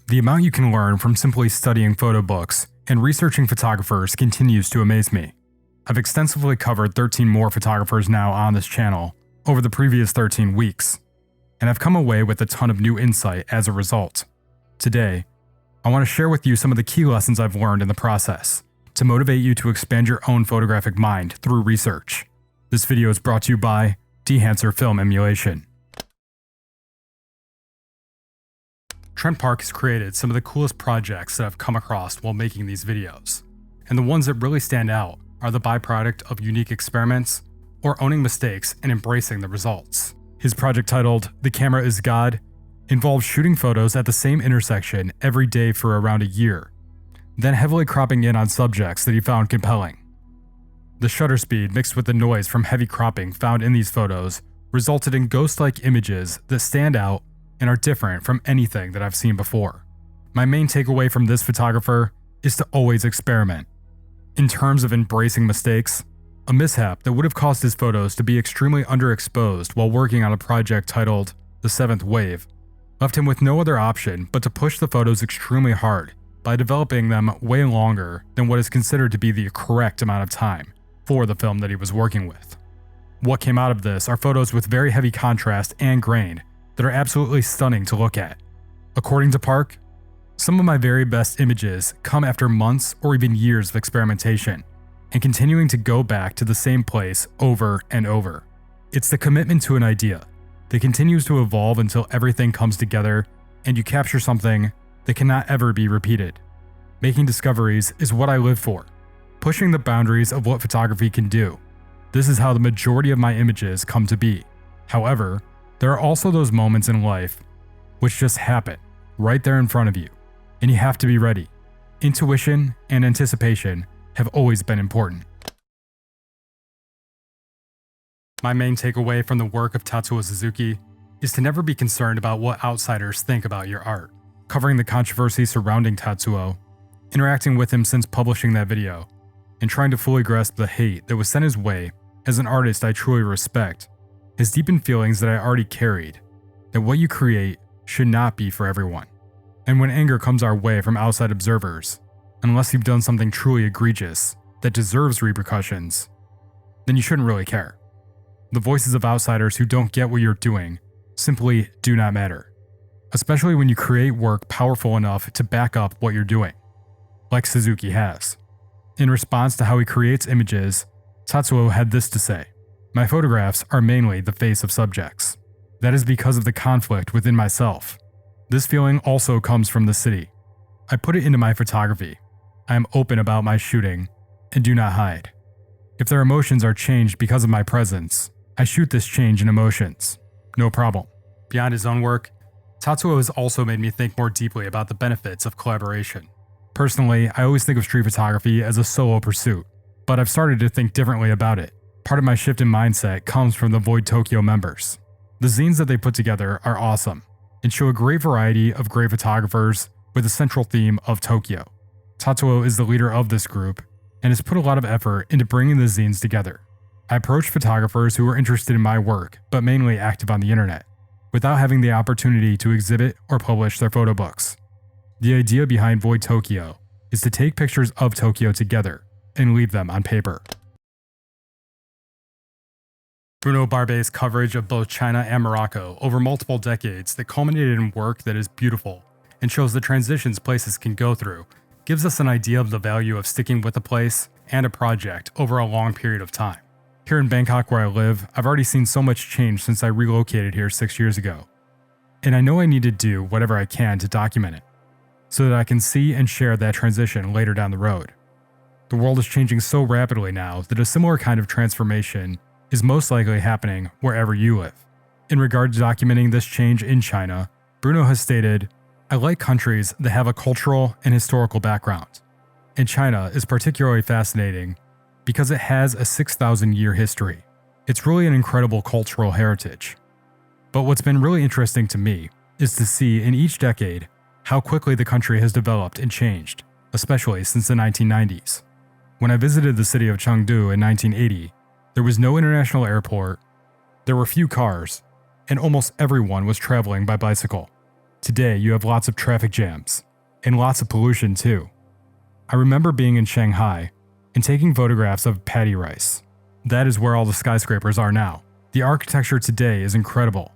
The amount you can learn from simply studying photo books and researching photographers continues to amaze me. I've extensively covered 13 more photographers now on this channel over the previous 13 weeks, and I've come away with a ton of new insight as a result. Today, I want to share with you some of the key lessons I've learned in the process to motivate you to expand your own photographic mind through research. This video is brought to you by Dehancer Film Emulation. Trent Parke has created some of the coolest projects that I've come across while making these videos, and the ones that really stand out are the byproduct of unique experiments or owning mistakes and embracing the results. His project titled The Camera is God involves shooting photos at the same intersection every day for around a year, then heavily cropping in on subjects that he found compelling. The shutter speed mixed with the noise from heavy cropping found in these photos resulted in ghost-like images that stand out and are different from anything that I've seen before. My main takeaway from this photographer is to always experiment. In terms of embracing mistakes, a mishap that would have caused his photos to be extremely underexposed while working on a project titled The Seventh Wave left him with no other option but to push the photos extremely hard by developing them way longer than what is considered to be the correct amount of time for the film that he was working with. What came out of this are photos with very heavy contrast and grain that are absolutely stunning to look at. According to Parke, some of my very best images come after months or even years of experimentation and continuing to go back to the same place over and over. It's the commitment to an idea that continues to evolve until everything comes together and you capture something that cannot ever be repeated. Making discoveries is what I live for, pushing the boundaries of what photography can do. This is how the majority of my images come to be. However, there are also those moments in life which just happen right there in front of you, and you have to be ready. Intuition and anticipation have always been important. My main takeaway from the work of Tatsuo Suzuki is to never be concerned about what outsiders think about your art. Covering the controversy surrounding Tatsuo, interacting with him since publishing that video, and trying to fully grasp the hate that was sent his way as an artist I truly respect, has deepened feelings that I already carried, that what you create should not be for everyone. And when anger comes our way from outside observers, unless you've done something truly egregious that deserves repercussions, then you shouldn't really care. The voices of outsiders who don't get what you're doing simply do not matter, especially when you create work powerful enough to back up what you're doing, like Suzuki has. In response to how he creates images, Tatsuo had this to say: "My photographs are mainly the face of subjects. That is because of the conflict within myself. This feeling also comes from the city. I put it into my photography. I am open about my shooting and do not hide. If their emotions are changed because of my presence, I shoot this change in emotions. No problem." Beyond his own work, Tatsuo has also made me think more deeply about the benefits of collaboration. Personally, I always think of street photography as a solo pursuit, but I've started to think differently about it. Part of my shift in mindset comes from the Void Tokyo members. The zines that they put together are awesome and show a great variety of great photographers with a central theme of Tokyo. Tatsuo is the leader of this group and has put a lot of effort into bringing the zines together. I approached photographers who were interested in my work but mainly active on the internet, without having the opportunity to exhibit or publish their photo books. The idea behind Void Tokyo is to take pictures of Tokyo together and leave them on paper. Bruno Barbey's coverage of both China and Morocco over multiple decades that culminated in work that is beautiful and shows the transitions places can go through gives us an idea of the value of sticking with a place and a project over a long period of time. Here in Bangkok where I live, I've already seen so much change since I relocated here 6 years ago, and I know I need to do whatever I can to document it, so that I can see and share that transition later down the road. The world is changing so rapidly now that a similar kind of transformation is most likely happening wherever you live. In regard to documenting this change in China, Bruno has stated, "I like countries that have a cultural and historical background, and China is particularly fascinating because it has a 6,000-year history. It's really an incredible cultural heritage. But what's been really interesting to me is to see in each decade how quickly the country has developed and changed, especially since the 1990s. When I visited the city of Chengdu in 1980, there was no international airport, there were few cars, and almost everyone was traveling by bicycle. Today, you have lots of traffic jams, and lots of pollution too. I remember being in Shanghai and taking photographs of paddy rice. That is where all the skyscrapers are now. The architecture today is incredible,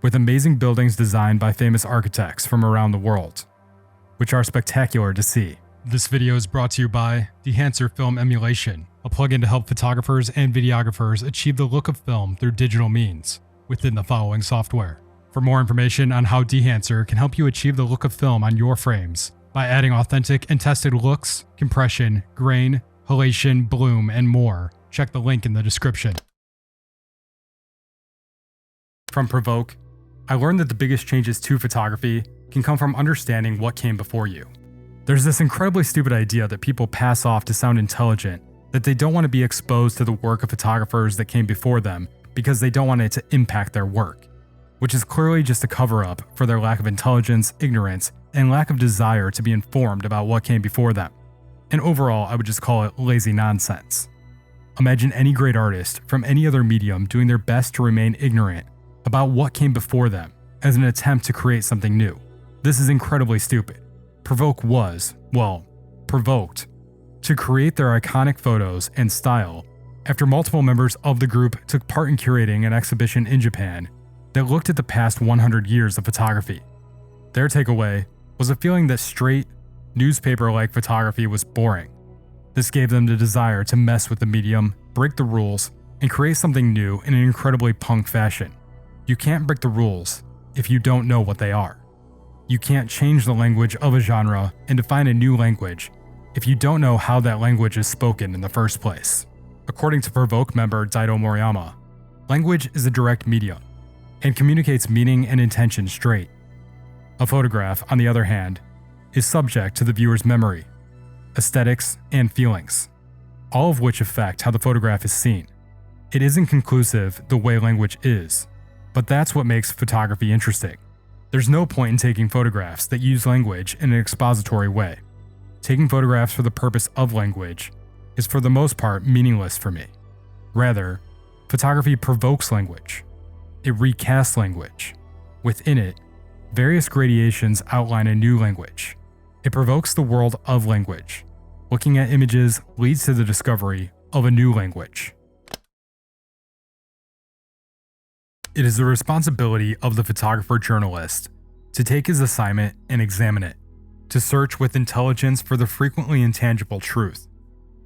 with amazing buildings designed by famous architects from around the world, which are spectacular to see. This video is brought to you by Dehancer Film Emulation, a plugin to help photographers and videographers achieve the look of film through digital means within the following software. For more information on how Dehancer can help you achieve the look of film on your frames by adding authentic and tested looks, compression, grain, halation, bloom, and more, check the link in the description. From Provoke, I learned that the biggest changes to photography can come from understanding what came before you. There's this incredibly stupid idea that people pass off to sound intelligent, that they don't want to be exposed to the work of photographers that came before them because they don't want it to impact their work, which is clearly just a cover-up for their lack of intelligence, ignorance, and lack of desire to be informed about what came before them. And overall, I would just call it lazy nonsense. Imagine any great artist from any other medium doing their best to remain ignorant about what came before them as an attempt to create something new. This is incredibly stupid. Provoke was, well, provoked to create their iconic photos and style after multiple members of the group took part in curating an exhibition in Japan that looked at the past 100 years of photography. Their takeaway was a feeling that straight, newspaper-like photography was boring. This gave them the desire to mess with the medium, break the rules, and create something new in an incredibly punk fashion. You can't break the rules if you don't know what they are. You can't change the language of a genre and define a new language if you don't know how that language is spoken in the first place. According to Provoke member Daido Moriyama, language is a direct medium and communicates meaning and intention straight. A photograph, on the other hand, is subject to the viewer's memory, aesthetics, and feelings, all of which affect how the photograph is seen. It isn't conclusive the way language is, but that's what makes photography interesting. There's no point in taking photographs that use language in an expository way. Taking photographs for the purpose of language is for the most part meaningless for me. Rather, photography provokes language. It recasts language. Within it, various gradations outline a new language. It provokes the world of language. Looking at images leads to the discovery of a new language. It is the responsibility of the photographer-journalist to take his assignment and examine it, to search with intelligence for the frequently intangible truth,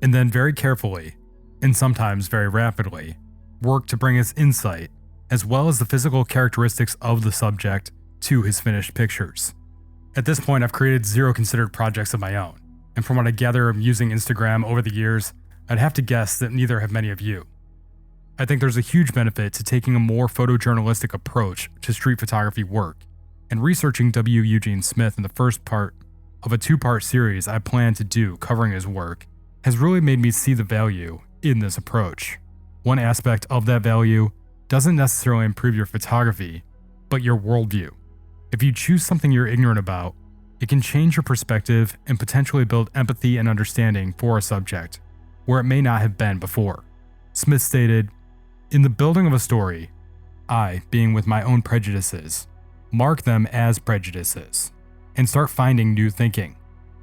and then very carefully, and sometimes very rapidly, work to bring his insight, as well as the physical characteristics of the subject, to his finished pictures. At this point, I've created 0 considered projects of my own, and from what I gather of using Instagram over the years, I'd have to guess that neither have many of you. I think there's a huge benefit to taking a more photojournalistic approach to street photography work, and researching W. Eugene Smith in the first part of a 2-part series I plan to do covering his work has really made me see the value in this approach. One aspect of that value doesn't necessarily improve your photography, but your worldview. If you choose something you're ignorant about, it can change your perspective and potentially build empathy and understanding for a subject, where it may not have been before. Smith stated, "In the building of a story, I, being with my own prejudices, mark them as prejudices, and start finding new thinking,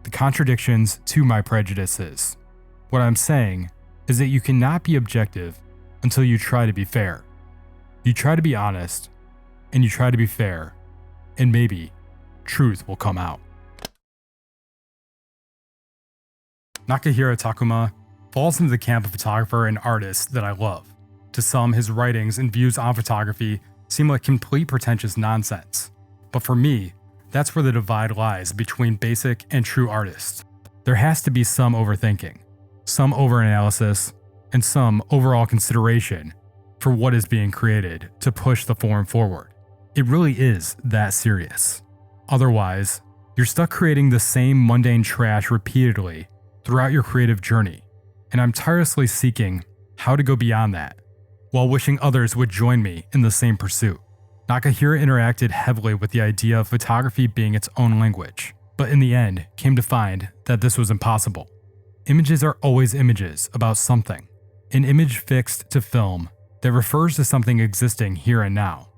the contradictions to my prejudices. What I'm saying is that you cannot be objective until you try to be fair. You try to be honest, and you try to be fair, and maybe truth will come out." Nakahira Takuma falls into the camp of photographer and artist that I love. To some, his writings and views on photography seem like complete pretentious nonsense. But for me, that's where the divide lies between basic and true artists. There has to be some overthinking, some overanalysis, and some overall consideration for what is being created to push the form forward. It really is that serious. Otherwise, you're stuck creating the same mundane trash repeatedly throughout your creative journey, and I'm tirelessly seeking how to go beyond that, while wishing others would join me in the same pursuit. Nakahira interacted heavily with the idea of photography being its own language, but in the end came to find that this was impossible. Images are always images about something, an image fixed to film that refers to something existing here and now.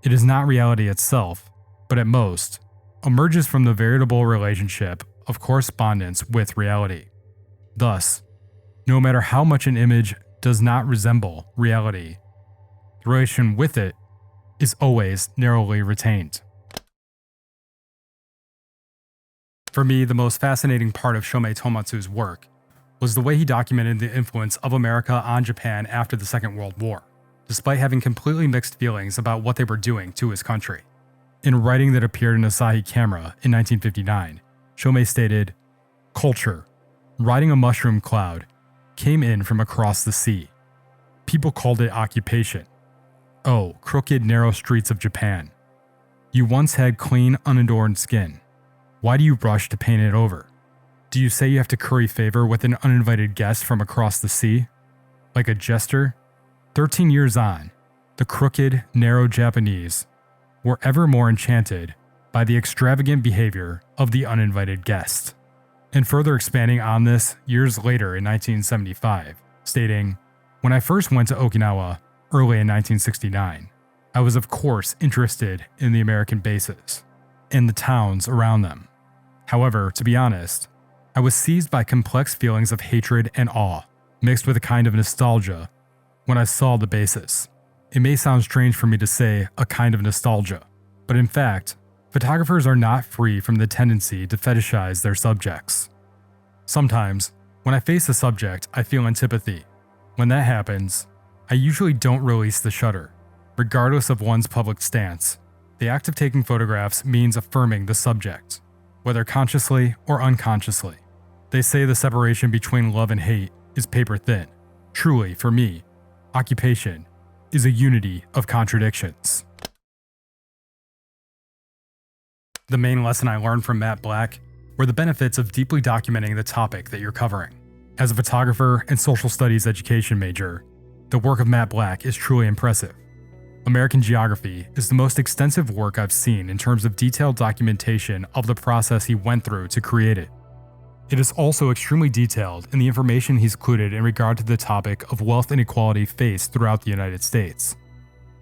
It is not reality itself, but at most, emerges from the veritable relationship of correspondence with reality. Thus, no matter how much an image does not resemble reality, the relation with it is always narrowly retained. For me, the most fascinating part of Shomei Tomatsu's work was the way he documented the influence of America on Japan after the Second World War, despite having completely mixed feelings about what they were doing to his country. In a writing that appeared in Asahi Camera in 1959, Shomei stated, "Culture, riding a mushroom cloud, came in from across the sea. People called it occupation. Oh, crooked, narrow streets of Japan. You once had clean, unadorned skin. Why do you rush to paint it over? Do you say you have to curry favor with an uninvited guest from across the sea? Like a jester? 13 years on, the crooked, narrow Japanese were ever more enchanted by the extravagant behavior of the uninvited guest." And further expanding on this years later in 1975, stating, "When I first went to Okinawa early in 1969, I was of course interested in the American bases and the towns around them. However, to be honest, I was seized by complex feelings of hatred and awe, mixed with a kind of nostalgia when I saw the bases. It may sound strange for me to say a kind of nostalgia, but in fact, photographers are not free from the tendency to fetishize their subjects. Sometimes, when I face a subject, I feel antipathy. When that happens, I usually don't release the shutter. Regardless of one's public stance, the act of taking photographs means affirming the subject, whether consciously or unconsciously. They say the separation between love and hate is paper thin. Truly, for me, occupation is a unity of contradictions." The main lesson I learned from Matt Black were the benefits of deeply documenting the topic that you're covering. As a photographer and social studies education major, the work of Matt Black is truly impressive. American Geography is the most extensive work I've seen in terms of detailed documentation of the process he went through to create it. It is also extremely detailed in the information he's included in regard to the topic of wealth inequality faced throughout the United States,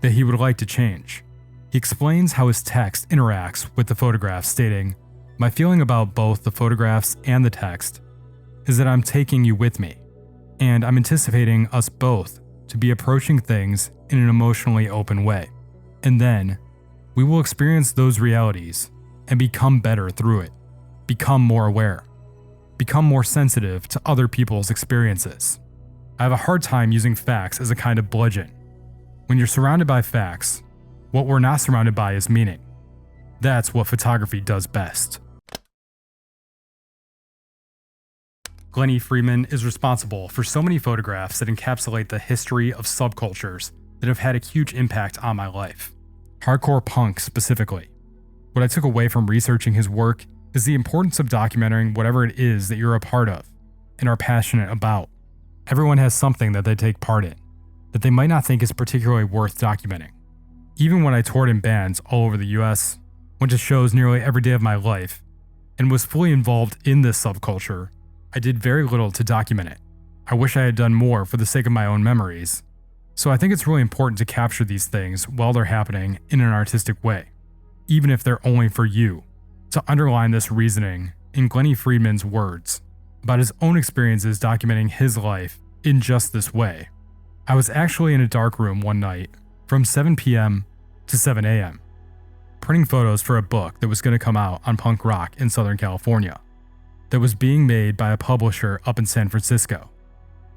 that he would like to change. He explains how his text interacts with the photographs, stating, "My feeling about both the photographs and the text is that I'm taking you with me, and I'm anticipating us both to be approaching things in an emotionally open way. And then, we will experience those realities and become better through it, become more aware, become more sensitive to other people's experiences. I have a hard time using facts as a kind of bludgeon. When you're surrounded by facts, what we're not surrounded by is meaning. That's what photography does best." Glen E. Friedman is responsible for so many photographs that encapsulate the history of subcultures that have had a huge impact on my life. Hardcore punk specifically. What I took away from researching his work is the importance of documenting whatever it is that you're a part of and are passionate about. Everyone has something that they take part in that they might not think is particularly worth documenting. Even when I toured in bands all over the US, went to shows nearly every day of my life, and was fully involved in this subculture, I did very little to document it. I wish I had done more for the sake of my own memories. So I think it's really important to capture these things while they're happening in an artistic way, even if they're only for you. To underline this reasoning in Glen E. Friedman's words about his own experiences documenting his life in just this way. I was actually in a dark room one night from 7 p.m. to 7 a.m., printing photos for a book that was going to come out on punk rock in Southern California, that was being made by a publisher up in San Francisco.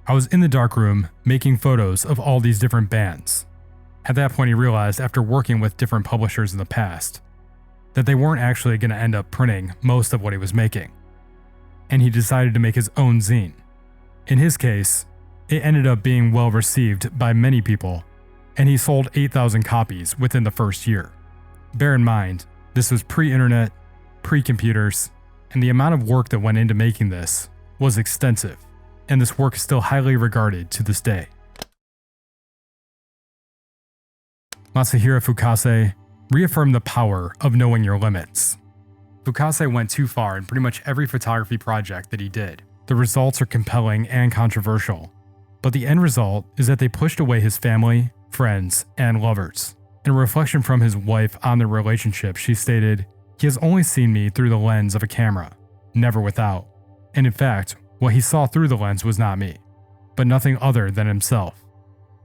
I was in the darkroom making photos of all these different bands. At that point, he realized after working with different publishers in the past that they weren't actually going to end up printing most of what he was making, and he decided to make his own zine. In his case, it ended up being well received by many people, and he sold 8,000 copies within the first year. Bear in mind, this was pre-internet, pre-computers, and the amount of work that went into making this was extensive, and this work is still highly regarded to this day. Masahisa Fukase reaffirmed the power of knowing your limits. Fukase went too far in pretty much every photography project that he did. The results are compelling and controversial, but the end result is that they pushed away his family, friends, and lovers. In a reflection from his wife on their relationship, she stated, He has only seen me through the lens of a camera, never without. And in fact, what he saw through the lens was not me, but nothing other than himself.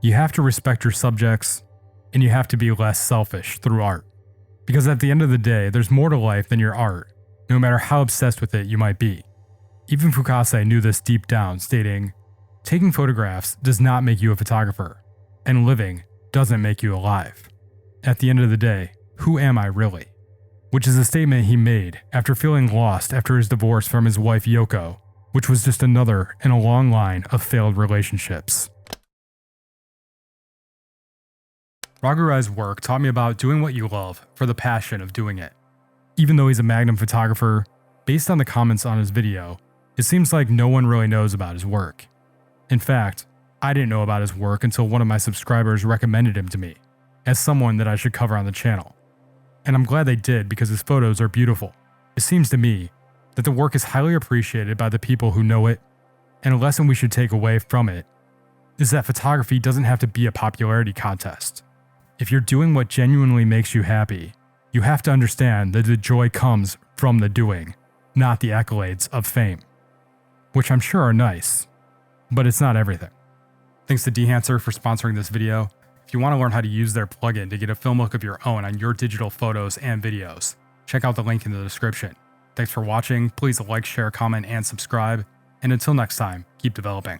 You have to respect your subjects, and you have to be less selfish through art. Because at the end of the day, there's more to life than your art, no matter how obsessed with it you might be. Even Fukase knew this deep down, stating, "Taking photographs does not make you a photographer, and living doesn't make you alive. At the end of the day, who am I really?" Which is a statement he made after feeling lost after his divorce from his wife Yoko, which was just another in a long line of failed relationships. Ragurai's work taught me about doing what you love for the passion of doing it. Even though he's a magnum photographer, based on the comments on his video, it seems like no one really knows about his work. In fact, I didn't know about his work until one of my subscribers recommended him to me, as someone that I should cover on the channel. And I'm glad they did because his photos are beautiful. It seems to me that the work is highly appreciated by the people who know it, and a lesson we should take away from it is that photography doesn't have to be a popularity contest. If you're doing what genuinely makes you happy, you have to understand that the joy comes from the doing, not the accolades of fame. Which I'm sure are nice, but it's not everything. Thanks to Dehancer for sponsoring this video. If you want to learn how to use their plugin to get a film look of your own on your digital photos and videos, check out the link in the description. Thanks for watching, please like, share, comment, and subscribe, and until next time, keep developing.